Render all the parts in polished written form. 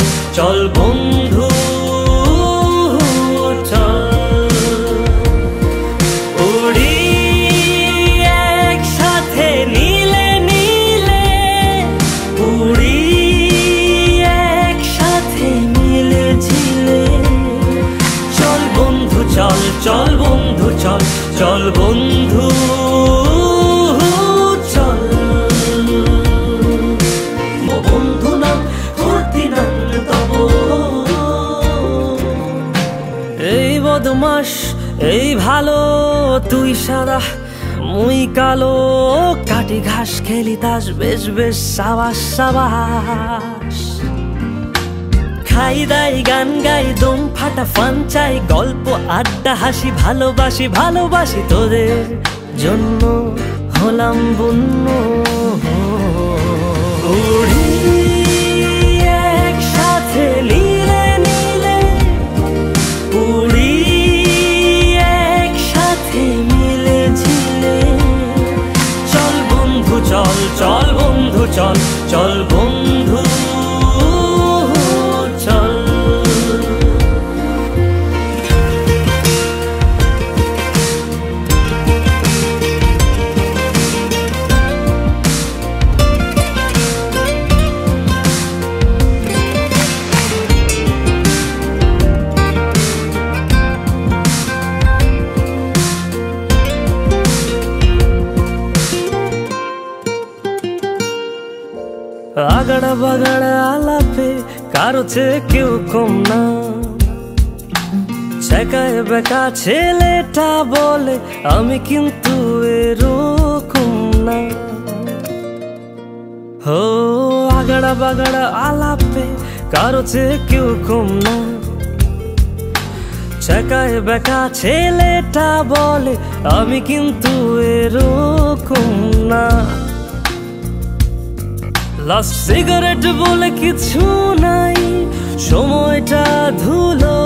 চল চল বন্ধু চল উড়ি একসাথে নীলে নীলে উড়ি একসাথে মিলে ঝিলে চল বন্ধু চল চল বন্ধু চল চল বন্ধু চল বন্ধু নাম ফুর্তি নাম তব এই বদমাস এই ভালো তুই সাদা মুই কালো কাটি ঘাস খেলি তাস বেশ বেশ সাবাস সাবাস খাই দাই গান গাই দম ফাটা ফান চাই গল্প আড্ডা হাসি ভালোবাসি ভালোবাসি তোদের জন্য হলাম বন্য উড়ি একসাথে নীলে নীলে উড়ি একসাথে মিলে ঝিলে চল বন্ধু চল চল বন্ধু চল চল বন্ধু চল আগাড়া বাগাড়া আলাপে কারো চেয়ে কেউ কম না ছেকায় বেকা ছেলেটা বলে আমি কিন্তু এরকম না হো আগাড়া বাগাড়া আলাপে কারো চেয়ে কেউ কম না ছেকায় বেকা ছেলেটা বলে আমি কিন্তু এরকম না লাস্ট সিগারেট বলে কিছু নাই সময়টা ধুলো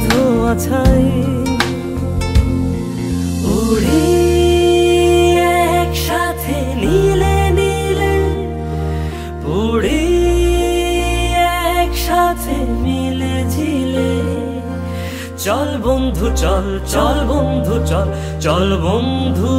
ধোয়া ছাই উড়ি একসাথে নীলে নীলে উড়ি একসাথে মিলে ঝিলে চল বন্ধু চল চল বন্ধু চল চল বন্ধু